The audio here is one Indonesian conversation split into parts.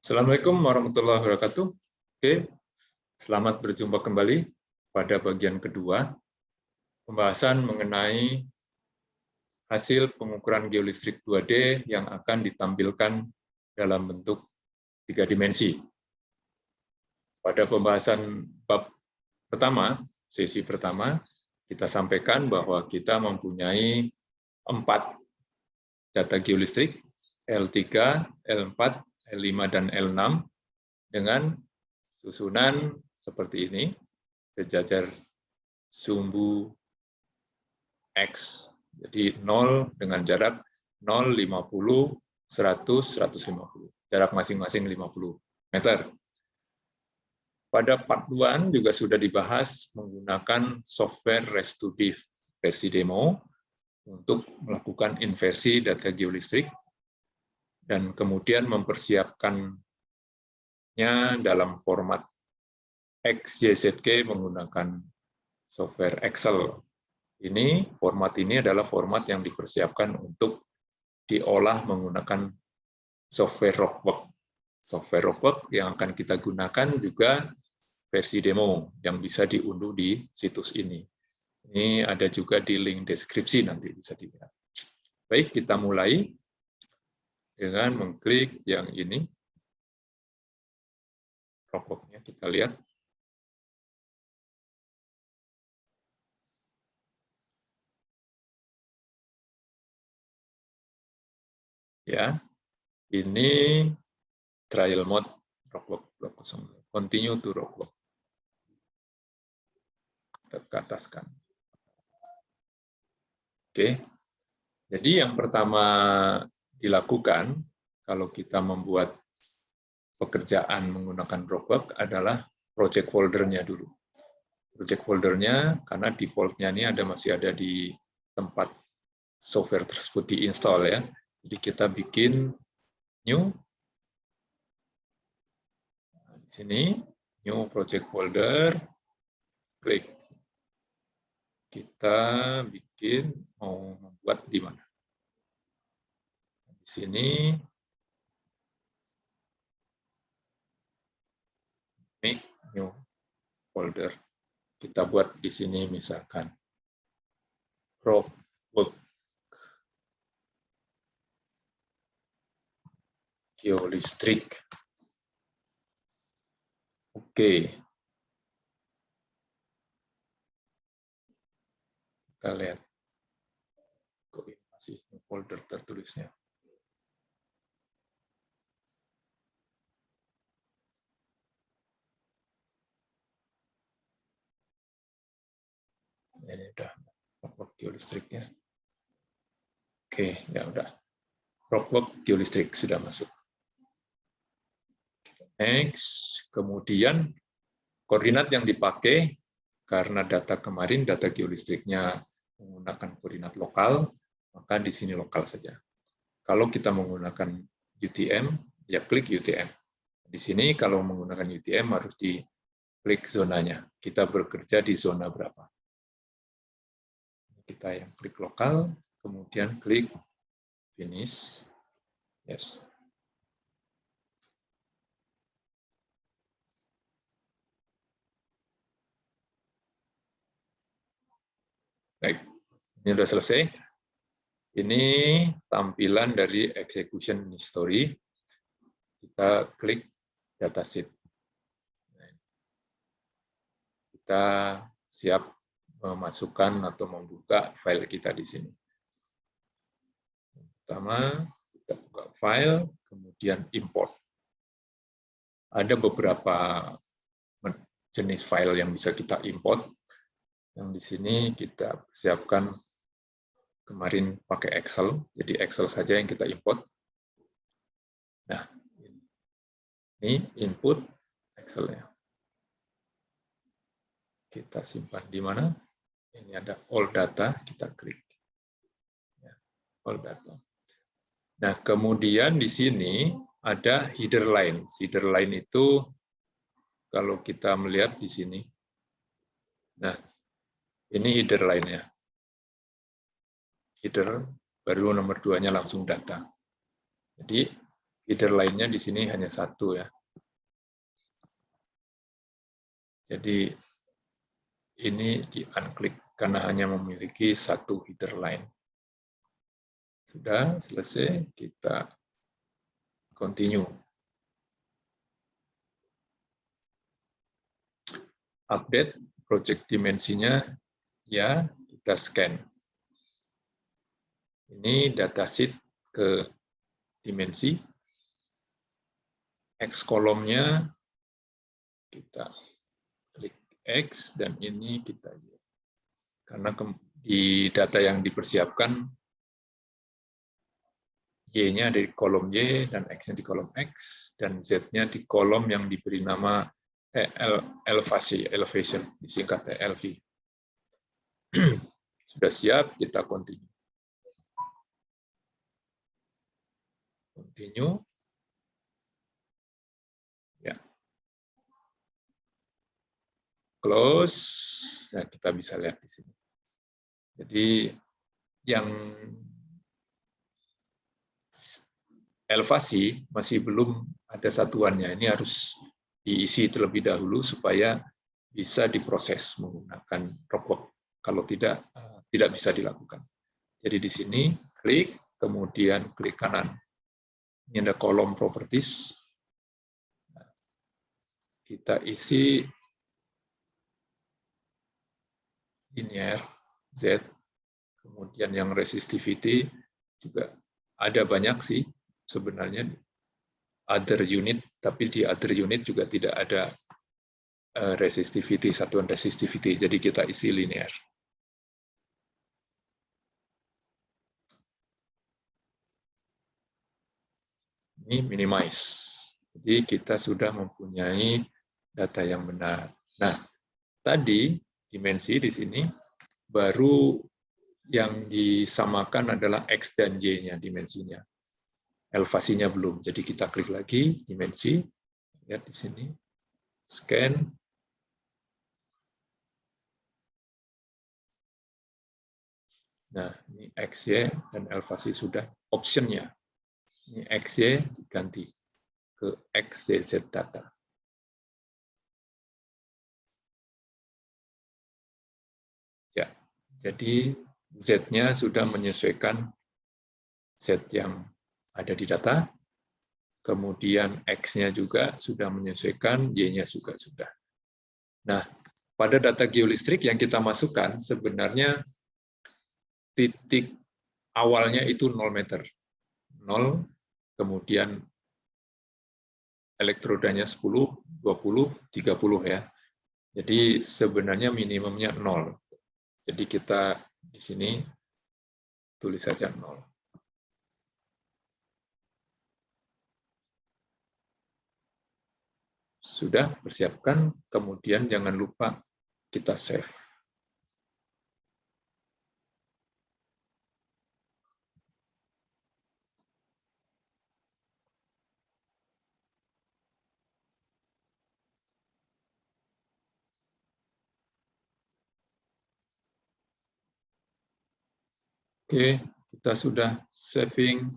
Assalamualaikum warahmatullahi wabarakatuh. Oke, selamat berjumpa kembali pada bagian kedua, pembahasan mengenai hasil pengukuran geolistrik 2D yang akan ditampilkan dalam bentuk 3 dimensi. Pada pembahasan bab pertama, sesi pertama, kita sampaikan bahwa kita mempunyai 4 data geolistrik, L3, L4, L5, dan L6, dengan susunan seperti ini, sejajar sumbu X. Jadi 0 dengan jarak 0, 50, 100, 150. Jarak masing-masing 50 meter. Pada part 2 juga sudah dibahas menggunakan software restitutive versi demo untuk melakukan inversi data geolistrik dan kemudian mempersiapkannya dalam format XYZK menggunakan software Excel. Format ini adalah format yang dipersiapkan untuk diolah menggunakan software Rockwork. Software Rockwork yang akan kita gunakan juga versi demo yang bisa diunduh di situs ini. Ini ada juga di link deskripsi, nanti bisa dilihat. Baik, kita mulai dengan mengklik yang ini. Rockwork-nya kita lihat. Ya, ini trial mode Rockwork 2.0. Continue to Rockwork. Kita ke ataskan. Oke, jadi yang pertama dilakukan kalau kita membuat pekerjaan menggunakan Rockwork adalah project folder-nya dulu. Project folder-nya, karena default-nya ini masih ada di tempat software tersebut diinstal ya. Jadi kita bikin new. Di sini new project folder, klik. Kita bikin mau membuat di mana. Di sini make new folder. Kita buat di sini misalkan Rockwork geolistrik. Oke. Kita lihat. Kok ini masih folder tertulisnya. Ini udah Rockwork geolistriknya. Oke, ya udah. Rockwork geolistrik sudah masuk. Next, kemudian koordinat yang dipakai karena data kemarin data geolistriknya menggunakan koordinat lokal, maka di sini lokal saja. Kalau kita menggunakan UTM, ya klik UTM. Di sini kalau menggunakan UTM harus diklik zonanya. Kita bekerja di zona berapa. Kita yang klik lokal, kemudian klik finish. Yes. Baik, ini sudah selesai. Ini tampilan dari execution history. Kita klik datasheet. Kita siap memasukkan atau membuka file kita di sini. Pertama, kita buka file, kemudian import. Ada beberapa jenis file yang bisa kita import. Yang di sini kita siapkan kemarin pakai Excel, jadi Excel saja yang kita import. Nah, ini input Excel-nya. Kita simpan di mana? Ini ada all data, kita klik. All data. Nah, kemudian di sini ada header line. Header line itu kalau kita melihat di sini. Nah, ini header line-nya. Header, baru nomor 2-nya langsung data. Jadi Header lainnya di sini hanya satu ya. Jadi ini di unclick karena hanya memiliki satu header line. Sudah selesai, kita continue. Update project dimensinya, ya kita scan. Ini datasheet ke dimensi. X kolomnya kita klik X dan ini kita Y. Karena di data yang dipersiapkan Y-nya di kolom Y dan X-nya di kolom X dan Z-nya di kolom yang diberi nama elevation, disingkat ELV. Sudah siap, kita continue. Continue. Ya. Close. Nah, kita bisa lihat di sini. Jadi yang elevasi masih belum ada satuannya. Ini harus diisi terlebih dahulu supaya bisa diproses menggunakan Rockwork. Kalau tidak, tidak bisa dilakukan. Jadi di sini klik, kemudian klik kanan. Ini ada kolom properties. Kita isi linear Z, kemudian yang resistivity juga ada banyak sih sebenarnya other unit, tapi di other unit juga tidak ada resistivity, satuan resistivity, jadi kita isi linear. Ini minimize, jadi kita sudah mempunyai data yang benar. Nah, tadi dimensi di sini baru yang disamakan adalah X dan Y-nya dimensinya. Elevasinya belum. Jadi kita klik lagi dimensi, lihat di sini, scan. Nah, ini XY dan elevasi sudah optionnya. Ini XY diganti ke XYZ data. Ya, jadi Z-nya sudah menyesuaikan Z yang ada di data, kemudian X-nya juga sudah menyesuaikan, Y-nya juga sudah. Nah, pada data geolistrik yang kita masukkan, sebenarnya titik awalnya itu 0 meter. 0, kemudian elektrodanya 10, 20, 30 ya. Jadi sebenarnya minimumnya 0. Jadi kita di sini tulis saja 0. Sudah persiapkan, kemudian jangan lupa kita save. Oke, kita sudah saving.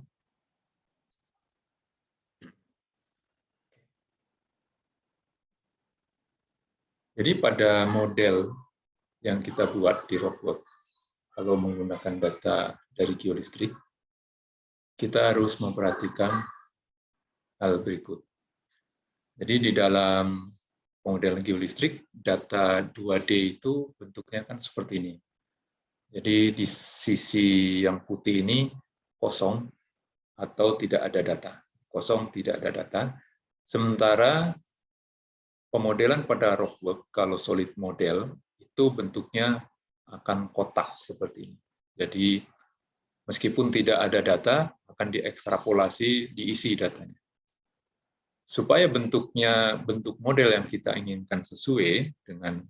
Jadi pada model yang kita buat di Rockwork, kalau menggunakan data dari geolistrik, kita harus memperhatikan hal berikut. Jadi di dalam model geolistrik, data 2D itu bentuknya kan seperti ini. Jadi di sisi yang putih ini kosong atau tidak ada data. Kosong, tidak ada data. Sementara pemodelan pada Rockwork, kalau solid model, itu bentuknya akan kotak seperti ini. Jadi meskipun tidak ada data, akan diekstrapolasi, diisi datanya. Supaya bentuknya bentuk model yang kita inginkan sesuai dengan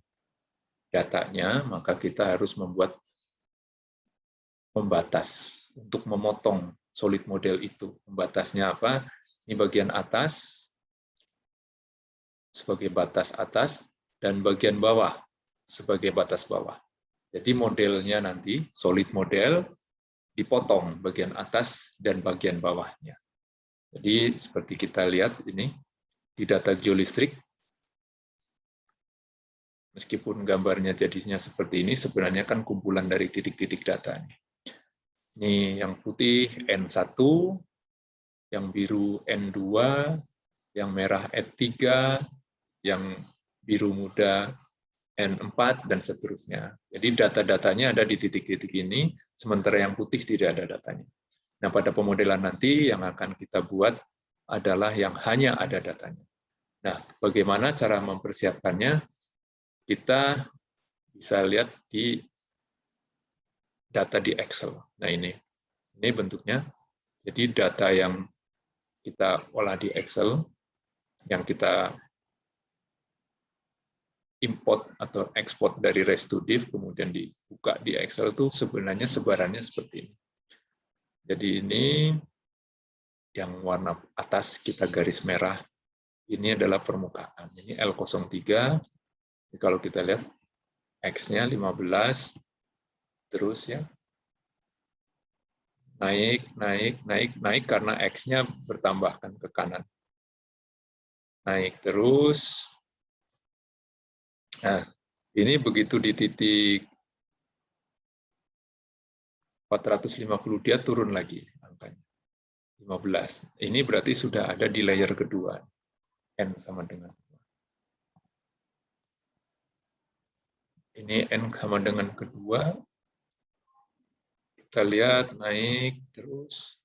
datanya, maka kita harus membuat pembatas untuk memotong solid model itu. Pembatasnya apa? Ini bagian atas sebagai batas atas dan bagian bawah sebagai batas bawah. Jadi modelnya nanti solid model dipotong bagian atas dan bagian bawahnya. Jadi seperti kita lihat ini di data geolistrik, meskipun gambarnya jadinya seperti ini, sebenarnya kan kumpulan dari titik-titik data. Ini yang putih N1, yang biru N2, yang merah N3, yang biru muda N4, dan seterusnya. Jadi data-datanya ada di titik-titik ini, sementara yang putih tidak ada datanya. Nah, pada pemodelan nanti yang akan kita buat adalah yang hanya ada datanya. Nah, bagaimana cara mempersiapkannya? Kita bisa lihat di data di Excel. Nah, ini bentuknya. Jadi data yang kita olah di Excel, yang kita import atau ekspor dari ResToDiff, kemudian dibuka di Excel itu sebenarnya sebarannya seperti ini. Jadi ini yang warna atas kita garis merah, ini adalah permukaan. Ini L03. Jadi kalau kita lihat X-nya 15, terus ya naik, naik, naik, naik karena X-nya bertambahkan ke kanan. Naik terus. Nah, ini begitu di titik 450 dia turun lagi angkanya. 15. Ini berarti sudah ada di layer kedua. N sama dengan 2. Ini N sama dengan kedua. Kita lihat naik terus.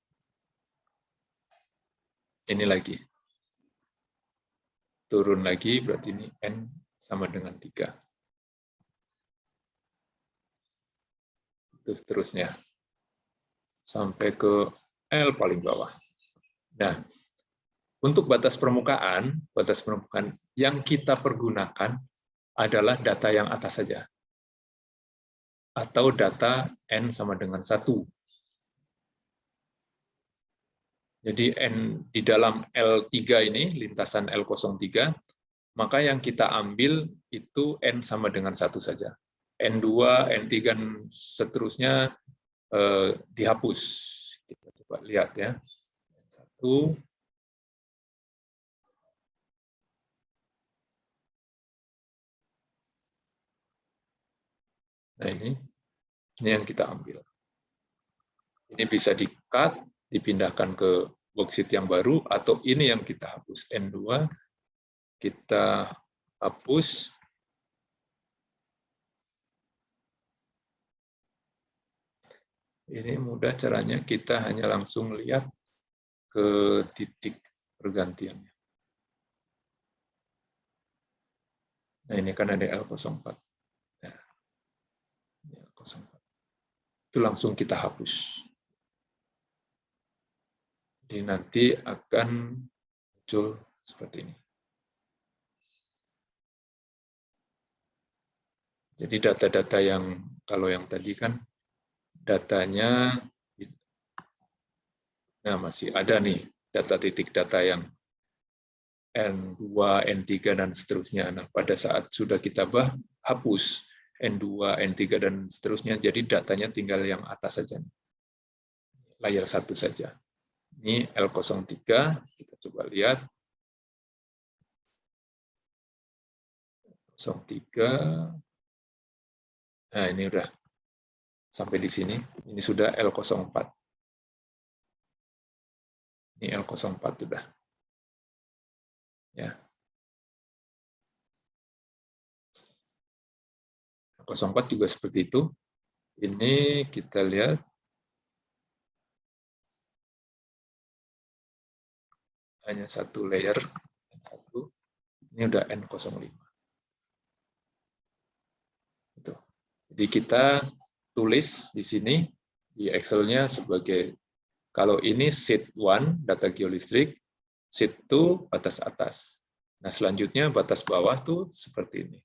Ini lagi. Turun lagi, berarti ini N sama dengan 3. Terus seterusnya. Sampai ke L paling bawah. Nah, untuk batas permukaan yang kita pergunakan adalah data yang atas saja. Atau data N sama dengan 1. Jadi N di dalam L3 ini, lintasan L03, maka yang kita ambil itu N sama dengan 1 saja. N2, N3, dan seterusnya dihapus. Kita coba lihat ya. 1. Nah ini yang kita ambil. Ini bisa di-cut, dipindahkan ke worksheet yang baru, atau ini yang kita hapus. N2, kita hapus. Ini mudah caranya, kita hanya langsung lihat ke titik pergantiannya. Nah, ini kan ada L04. Nah, L04. Itu langsung kita hapus. Jadi nanti akan muncul seperti ini. Jadi data-data yang, kalau yang tadi kan datanya, nah masih ada nih data titik data yang N2, N3, dan seterusnya. Nah, pada saat sudah kita hapus N2, N3, dan seterusnya, jadi datanya tinggal yang atas saja. Layer 1 saja. Ini L03, kita coba lihat. 03. Nah, ini udah sampai di sini. Ini sudah L04. Ini L04 sudah. Ya. 04 juga seperti itu. Ini kita lihat. Hanya satu layer. Ini udah N05. Jadi kita tulis di sini, di Excel-nya sebagai, kalau ini sheet 1, data geolistrik, sheet 2, batas atas. Nah, selanjutnya batas bawah tuh seperti ini.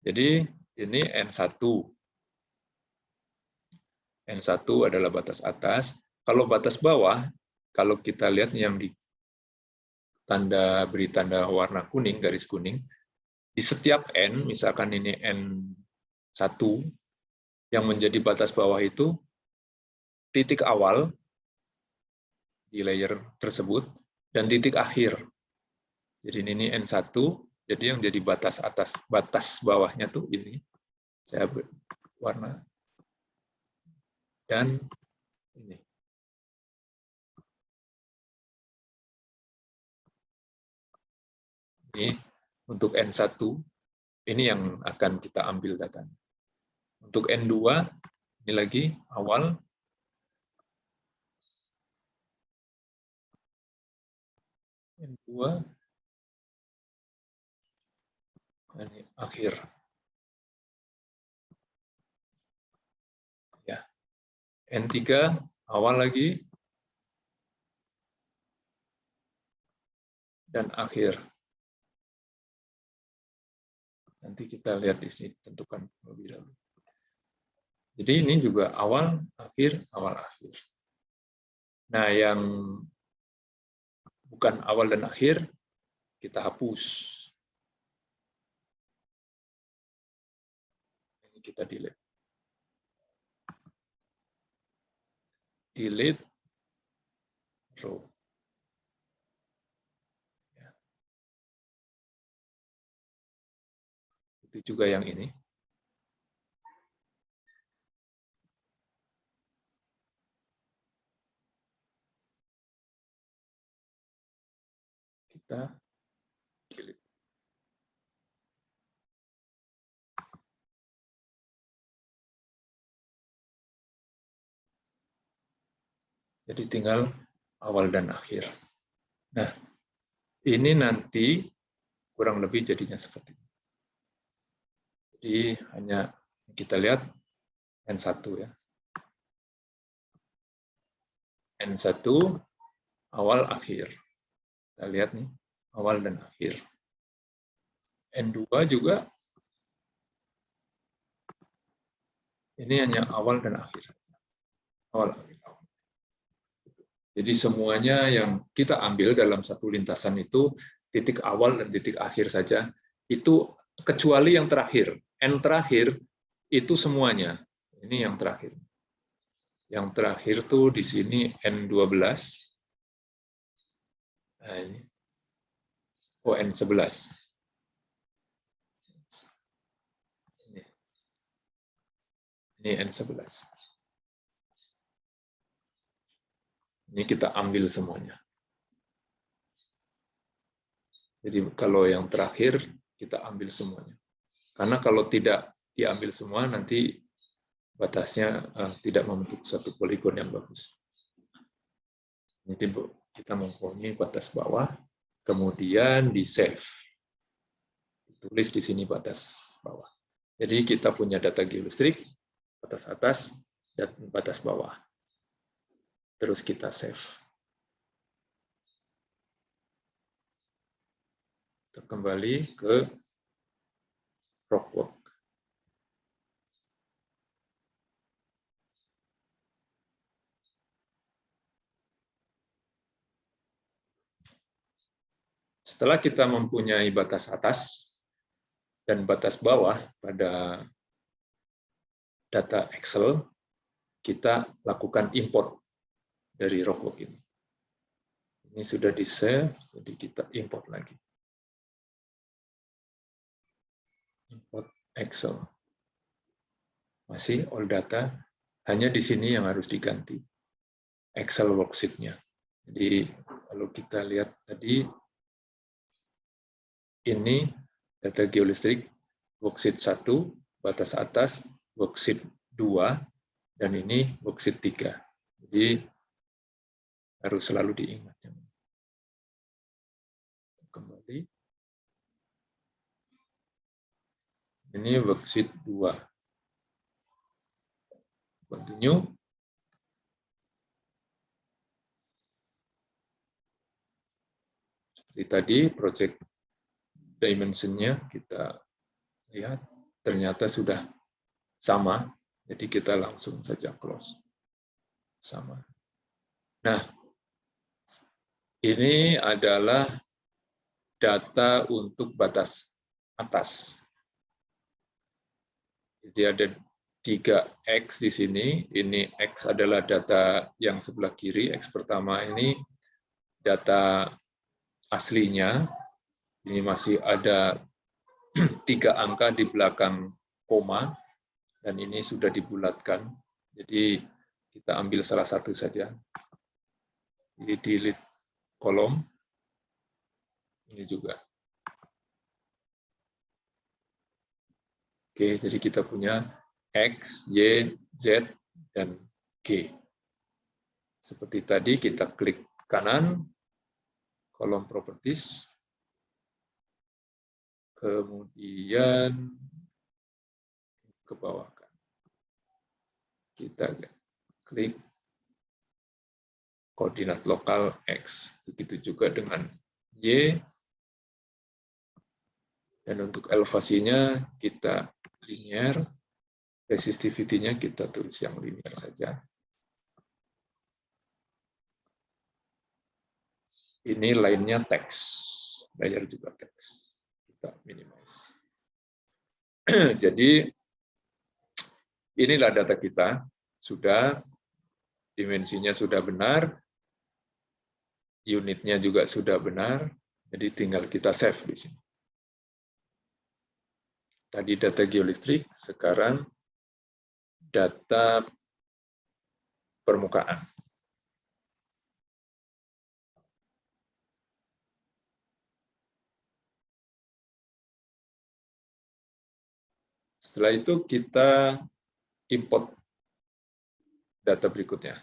Jadi ini N1. N1 adalah batas atas. Kalau batas bawah, kalau kita lihat yang di beri tanda warna kuning, garis kuning, di setiap N, misalkan ini N1, yang menjadi batas bawah itu titik awal di layer tersebut, dan titik akhir. Jadi ini N1, jadi yang jadi batas atas, batas bawahnya tuh ini. Saya warna. Dan ini. Ini untuk N1, ini yang akan kita ambil datanya. Untuk N2, ini lagi awal. N2, ini akhir. Ya. N3, awal lagi. Dan akhir. Nanti kita lihat di sini, tentukan lebih dahulu. Jadi ini juga awal, akhir, awal, akhir. Nah, yang bukan awal dan akhir, kita hapus. Ini kita delete. Delete row. Itu juga yang ini. Kita delete. Jadi tinggal awal dan akhir. Nah, ini nanti kurang lebih jadinya seperti ini. Jadi hanya kita lihat N1 ya. N1 awal akhir. Kita lihat nih, awal dan akhir. N2 juga ini hanya awal dan akhir. Awal, akhir. Jadi semuanya yang kita ambil dalam satu lintasan itu titik awal dan titik akhir saja. Itu kecuali yang terakhir. N terakhir itu semuanya. Ini yang terakhir. Yang terakhir tuh di sini N12. Nah, ini. Oh, N11. Ini N11. Ini kita ambil semuanya. Jadi kalau yang terakhir kita ambil semuanya. Karena kalau tidak diambil semua nanti batasnya tidak membentuk satu poligon yang bagus. Nanti kita mempunyai batas bawah, kemudian di save. Tulis di sini batas bawah. Jadi kita punya data geolistrik, batas atas, dan batas bawah. Terus kita save. Kita kembali ke rockwork. Setelah kita mempunyai batas atas dan batas bawah pada data Excel, kita lakukan import dari rockwork ini. Ini sudah di-save, jadi kita import lagi. Import Excel. Masih all data, hanya di sini yang harus diganti. Excel worksheet-nya. Jadi kalau kita lihat tadi, ini data geolistrik, worksheet 1, batas atas, worksheet 2, dan ini worksheet 3. Jadi harus selalu diingat. Kembali. Ini worksheet 2. Continue. Seperti tadi, project dimension-nya kita lihat, ternyata sudah sama, jadi kita langsung saja close. Sama. Nah, ini adalah data untuk batas atas. Jadi ada 3X di sini. Ini X adalah data yang sebelah kiri. X pertama ini data aslinya. Ini masih ada 3 angka di belakang koma, dan ini sudah dibulatkan. Jadi kita ambil salah satu saja. Ini delete kolom. Ini juga. Oke, jadi kita punya X, Y, Z, dan G. Seperti tadi, kita klik kanan, kolom properties, kemudian ke bawah. Kita klik koordinat lokal X. Begitu juga dengan Y. Dan untuk elevasinya kita linear, resistivity-nya kita tulis yang linear saja. Ini lainnya teks, layar juga teks. Kita minimize. Jadi inilah data kita, sudah dimensinya sudah benar, unitnya juga sudah benar, jadi tinggal kita save di sini. Tadi data geolistrik, sekarang data permukaan. Setelah itu kita import data berikutnya.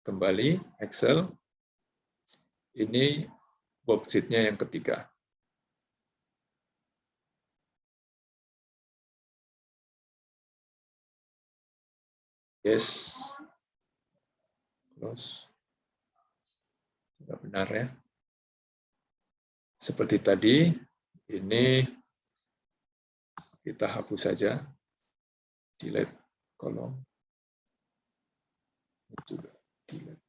Kembali, Excel. Ini worksheet-nya yang ketiga. Yes. Close. Sudah benar ya. Seperti tadi, ini kita hapus saja. Delete kolom. Itu juga delete.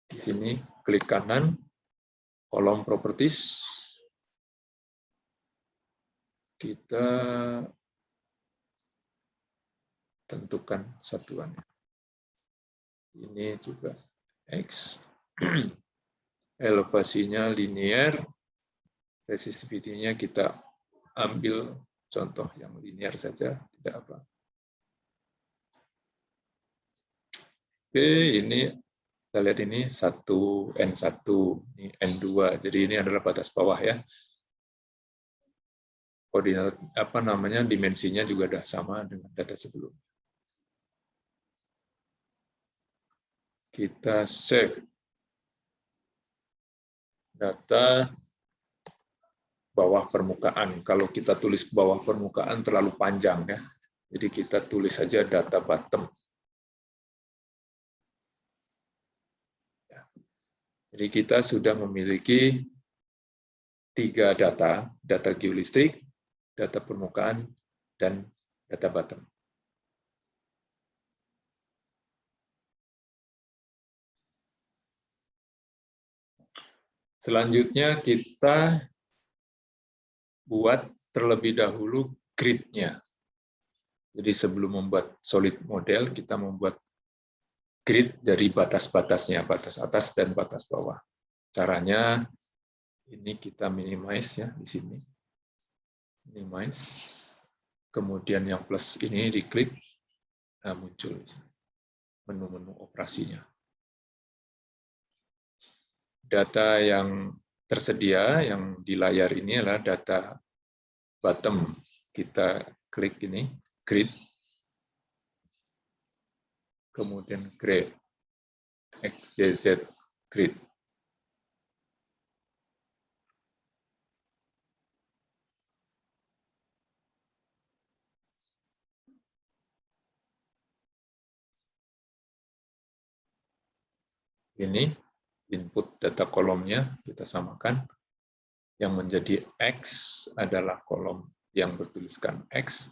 Di sini klik kanan, kolom properties. Kita tentukan satuannya. Ini juga X. Elevasinya linear. Resistivity-nya kita ambil contoh yang linear saja, tidak apa. Oke, ini kita lihat ini 1N1, ini N2. Jadi ini adalah batas bawah ya. Koordinat apa namanya, dimensinya juga sudah sama dengan data sebelumnya. Kita save data bawah permukaan. Kalau kita tulis bawah permukaan terlalu panjang ya. Jadi kita tulis saja data bottom. Jadi kita sudah memiliki 3 data, data geolistrik, data permukaan, dan data bottom. Selanjutnya kita buat terlebih dahulu grid-nya. Jadi sebelum membuat solid model, kita membuat grid dari batas-batasnya, batas atas dan batas bawah. Caranya ini kita minimize ya di sini. Minimize. Kemudian yang plus ini diklik, nah muncul menu-menu operasinya. Data yang tersedia yang di layar ini adalah data bottom. Kita klik ini, grid. Kemudian grade, XYZ grid. Ini input data kolomnya kita samakan. Yang menjadi X adalah kolom yang bertuliskan X,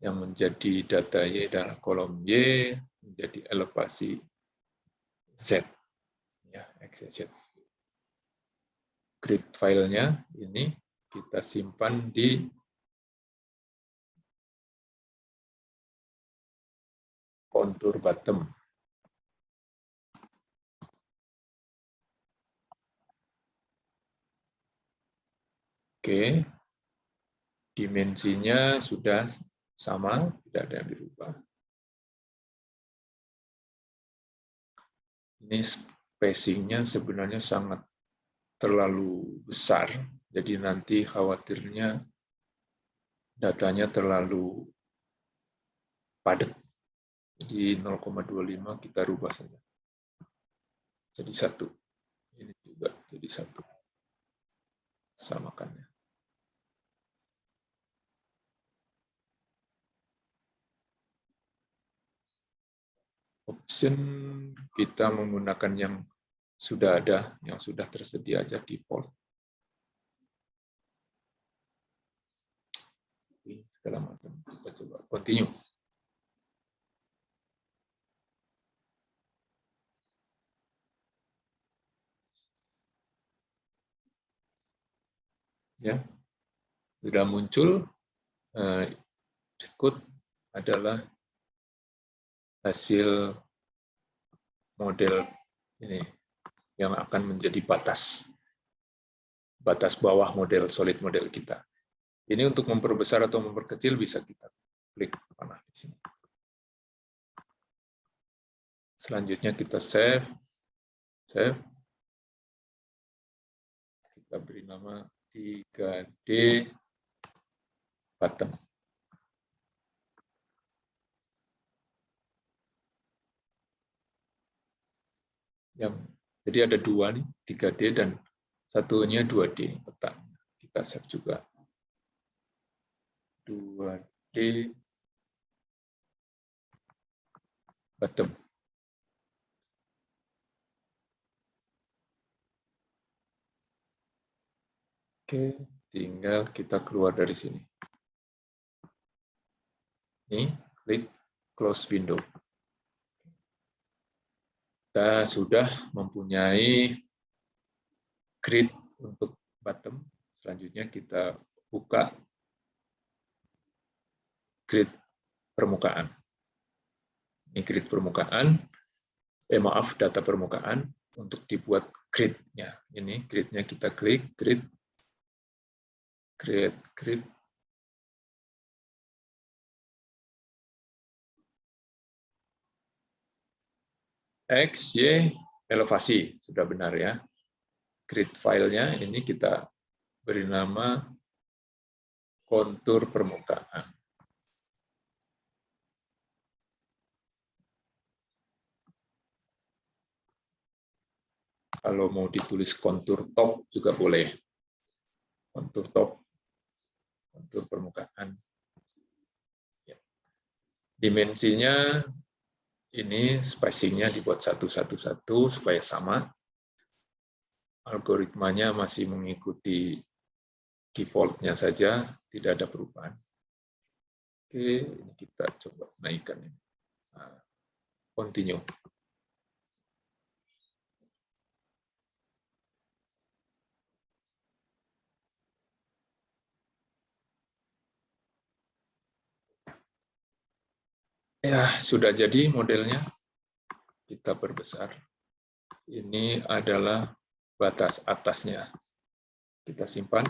yang menjadi data Y adalah kolom Y, menjadi elevasi Z. Ya, X, Z. Grid filenya ini kita simpan di kontur bottom. Oke, dimensinya sudah sama, tidak ada yang dirubah. Ini spacing-nya sebenarnya sangat terlalu besar, jadi nanti khawatirnya datanya terlalu padat. Jadi 0,25 kita rubah saja. Jadi 1. Ini juga jadi 1. Samakannya. Option kita menggunakan yang sudah ada, yang sudah tersedia aja default. Segala macam. Kita coba continue. Ya, sudah muncul. Berikut adalah hasil model ini yang akan menjadi batas bawah model solid model kita. Ini untuk memperbesar atau memperkecil bisa kita klik panah di sini. Selanjutnya kita save. Kita beri nama 3D bottom. Jadi ada 2 nih, 3D dan satunya 2D peta. Kita save juga 2D bottom. Oke, tinggal kita keluar dari sini. Ini klik close window. Kita sudah mempunyai grid untuk bottom. Selanjutnya kita buka grid permukaan. Ini grid permukaan. Maaf, data permukaan untuk dibuat gridnya. Ini gridnya kita klik grid. Create grid. X, Y, elevasi. Sudah benar ya. Grid filenya ini kita beri nama kontur permukaan. Kalau mau ditulis kontur top juga boleh. Kontur top, kontur permukaan. Dimensinya ini spacing-nya dibuat 111 supaya sama. Algoritmanya masih mengikuti default-nya saja, tidak ada perubahan. Oke, ini kita coba naikkan ini. Nah, continue. Ya, sudah jadi modelnya. Kita perbesar. Ini adalah batas atasnya. Kita simpan.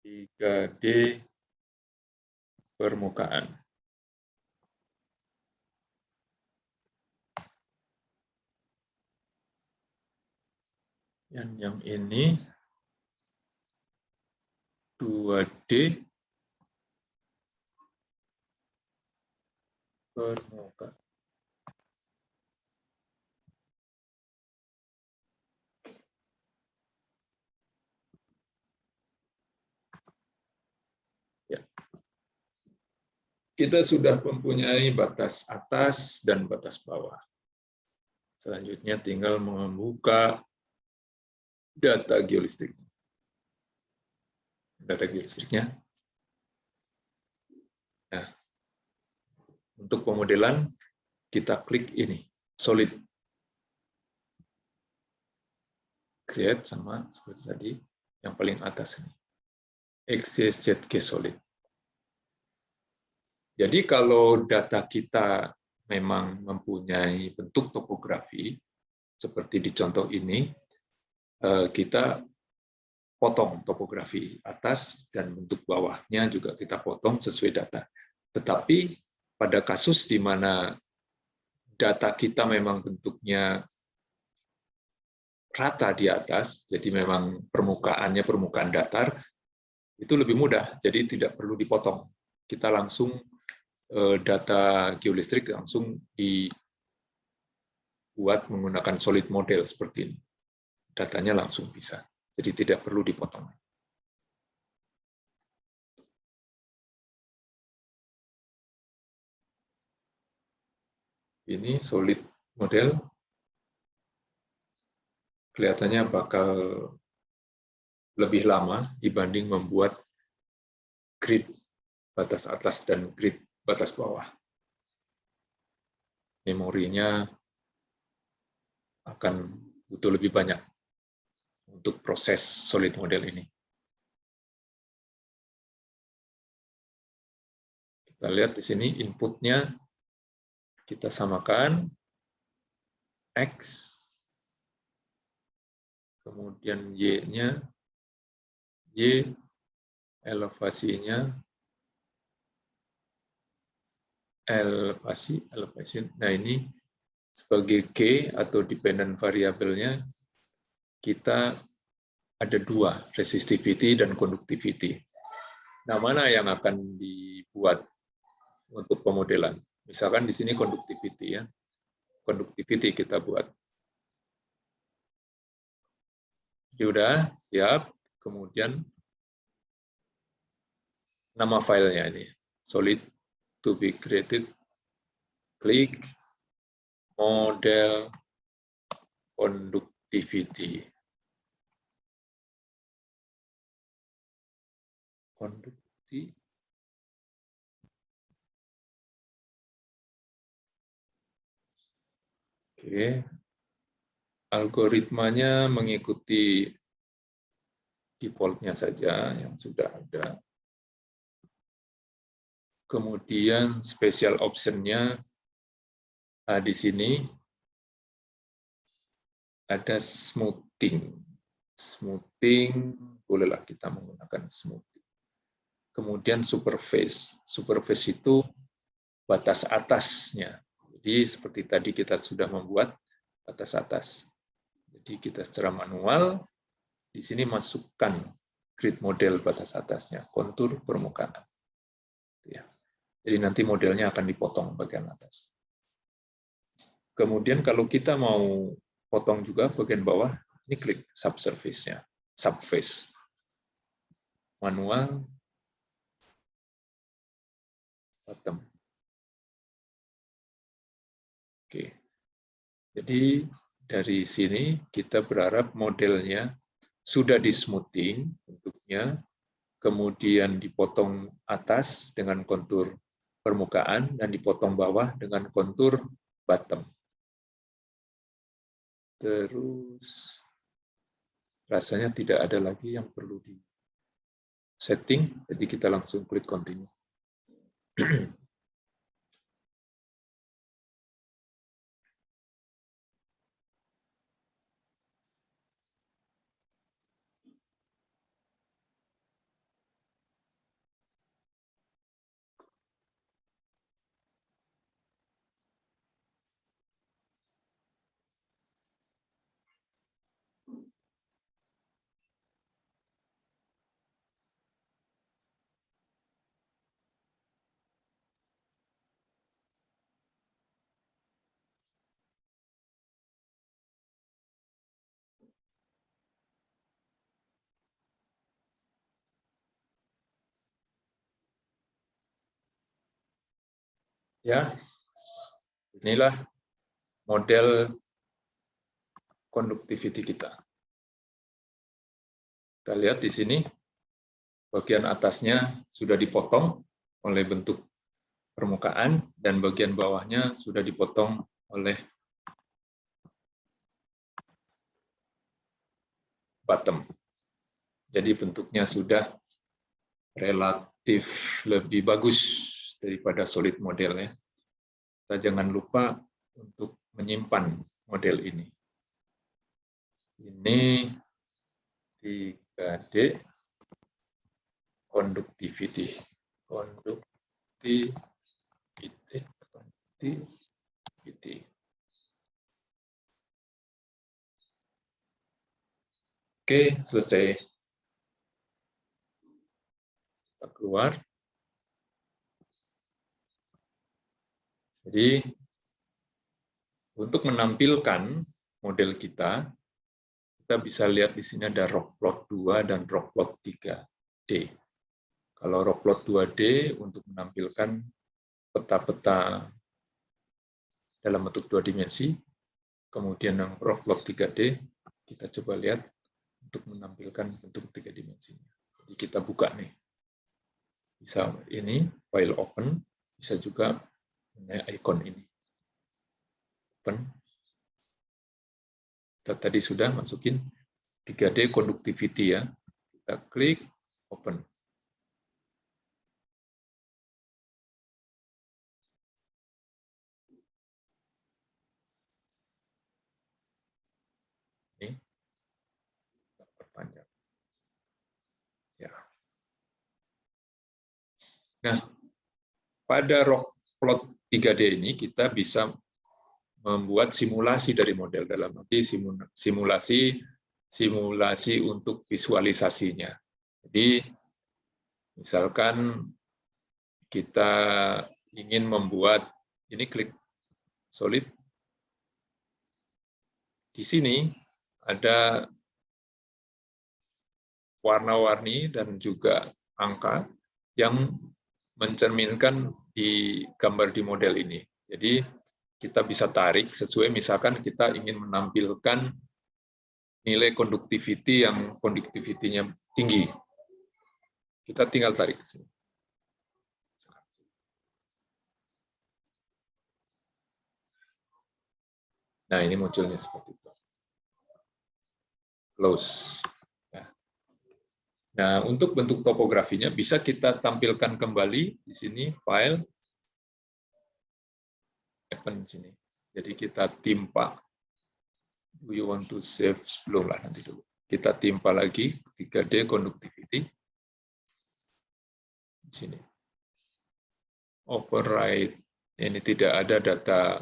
3D permukaan. Dan yang ini 2D permukaan. Ya. Kita sudah mempunyai batas atas dan batas bawah. Selanjutnya tinggal membuka data geolistriknya. Data geolistriknya. Nah, untuk pemodelan kita klik ini, solid. Create sama seperti tadi, yang paling atas ini. XYZG solid. Jadi kalau data kita memang mempunyai bentuk topografi, seperti di contoh ini, kita potong topografi atas dan bentuk bawahnya juga kita potong sesuai data. Tetapi pada kasus di mana data kita memang bentuknya rata di atas, jadi memang permukaannya permukaan datar, itu lebih mudah, jadi tidak perlu dipotong. Kita langsung data geolistrik langsung dibuat menggunakan solid model seperti ini. Datanya langsung bisa. Jadi tidak perlu dipotong. Ini solid model. Kelihatannya bakal lebih lama dibanding membuat grid batas atas dan grid batas bawah. Memorinya akan butuh lebih banyak untuk proses solid model ini. Kita lihat di sini inputnya kita samakan X, kemudian Y-nya, Y, elevasinya, elevasi. Nah ini sebagai G atau dependent variabelnya, kita ada dua, resistivity dan conductivity. Nah, mana yang akan dibuat untuk pemodelan? Misalkan di sini conductivity ya. Conductivity kita buat. Jadi udah siap, kemudian nama filenya ini, solid to be created, klik model conductivity. Conductivity. Oke. Algoritmanya mengikuti default-nya saja yang sudah ada. Kemudian special option-nya di sini ada smoothing. Smoothing, bolehlah kita menggunakan smoothing. Kemudian superface. Superface itu batas atasnya. Jadi seperti tadi kita sudah membuat batas atas. Jadi kita secara manual di sini masukkan grid model batas atasnya, kontur permukaan. Ya. Jadi nanti modelnya akan dipotong bagian atas. Kemudian kalau kita mau potong juga bagian bawah, ini klik subsurface-nya, subface. Manual, bottom. Oke. Jadi dari sini kita berharap modelnya sudah di smoothing bentuknya, kemudian dipotong atas dengan kontur permukaan dan dipotong bawah dengan kontur bottom. Terus rasanya tidak ada lagi yang perlu di setting, jadi kita langsung klik continue. Ya, inilah model conductivity kita. Kita lihat di sini, bagian atasnya sudah dipotong oleh bentuk permukaan, dan bagian bawahnya sudah dipotong oleh bottom. Jadi bentuknya sudah relatif lebih bagus daripada solid model ya. Kita jangan lupa untuk menyimpan model ini. Ini 3D conductivity. Oke, selesai. Kita keluar. Jadi, untuk menampilkan model kita bisa lihat di sini ada Rockplot 2 dan Rockplot 3D. Kalau Rockplot 2D untuk menampilkan peta-peta dalam bentuk 2 dimensi, kemudian yang Rockplot 3D, kita coba lihat untuk menampilkan bentuk 3 dimensinya. Jadi kita buka nih. Bisa ini, file open, bisa juga icon ini. Open. Kita tadi sudah masukin 3D conductivity ya. Kita klik open. Ini kita perpanjang. Ya. Nah, pada Rockplot 3D ini kita bisa membuat simulasi dari model, dalam arti simulasi untuk visualisasinya. Jadi misalkan kita ingin membuat, ini klik solid, di sini ada warna-warni dan juga angka yang mencerminkan di gambar di model ini. Jadi kita bisa tarik sesuai, misalkan kita ingin menampilkan nilai conductivity yang conductivity-nya tinggi. Kita tinggal tarik ke sini. Nah, ini munculnya seperti itu. Close. Nah, untuk bentuk topografinya bisa kita tampilkan kembali di sini, file, open sini. Jadi kita timpa. Do you want to save? Belum lah, nanti dulu. Kita timpa lagi 3D conductivity. Di sini. Override. Ini tidak ada data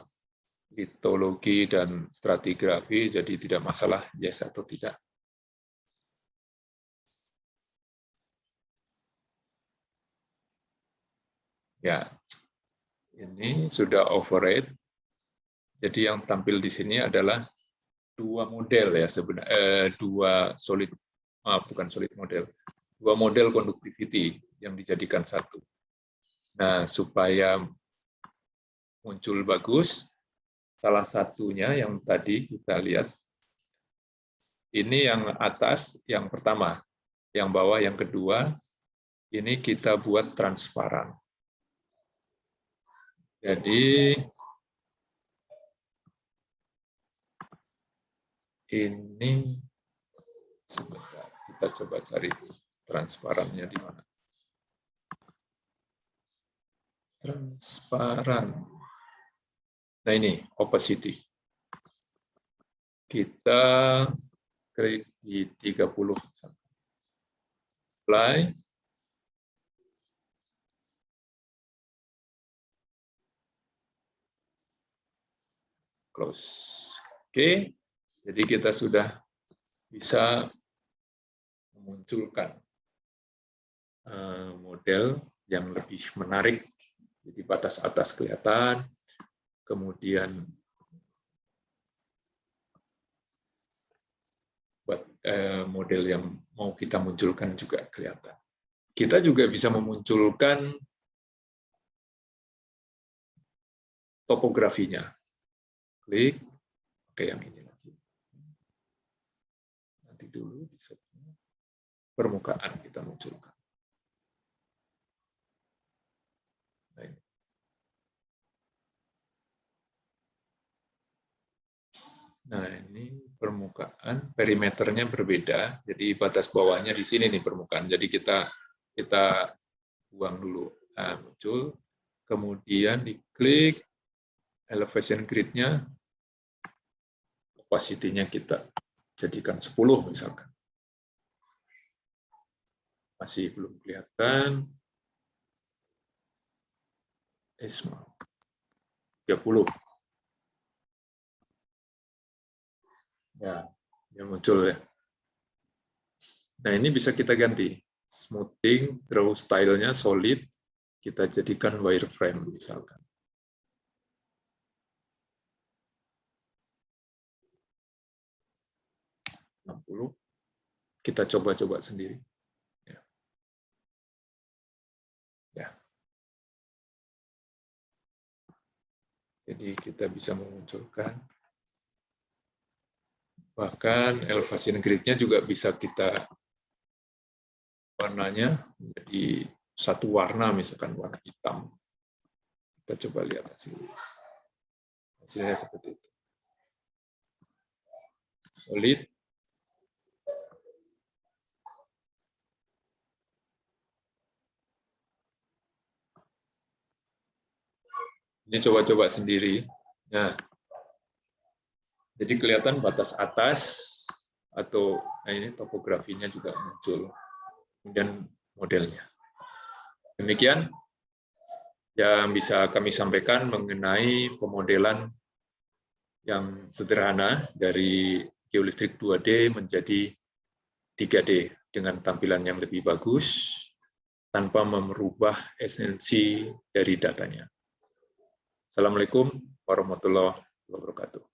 litologi dan stratigrafi, jadi tidak masalah yes atau tidak. Ya, ini sudah override. Jadi yang tampil di sini adalah dua model ya sebenarnya, dua model conductivity yang dijadikan satu. Nah, supaya muncul bagus, salah satunya yang tadi kita lihat, ini yang atas yang pertama, yang bawah yang kedua, ini kita buat transparan. Jadi ini sebentar, kita coba cari transparannya di mana. Transparan. Nah ini opacity. Kita klik di 30. Apply. Close. Oke. Jadi kita sudah bisa memunculkan model yang lebih menarik. Jadi batas atas kelihatan, kemudian model yang mau kita munculkan juga kelihatan. Kita juga bisa memunculkan topografinya. Klik, oke yang ini lagi. Nanti dulu bisa permukaan kita munculkan. Nah, ini ini permukaan, perimeternya berbeda, jadi batas bawahnya di sini nih permukaan. Jadi kita buang dulu. Nah, muncul, kemudian diklik elevation grid-nya, opacity-nya kita jadikan 10 misalkan. Masih belum kelihatan. Isma 30. Ya, yang muncul ya. Nah, ini bisa kita ganti. Smoothing, draw style-nya solid, kita jadikan wireframe misalkan. Kita coba-coba sendiri. Ya. Ya. Jadi kita bisa memunculkan, bahkan elevation grid-nya juga bisa kita warnanya menjadi satu warna, misalkan warna hitam. Kita coba lihat hasilnya. Hasilnya seperti itu. Solid. Ini coba-coba sendiri. Nah, jadi kelihatan batas atas atau ini topografinya juga muncul. Kemudian modelnya. Demikian yang bisa kami sampaikan mengenai pemodelan yang sederhana dari geolistrik 2D menjadi 3D dengan tampilan yang lebih bagus tanpa merubah esensi dari datanya. Assalamualaikum warahmatullahi wabarakatuh.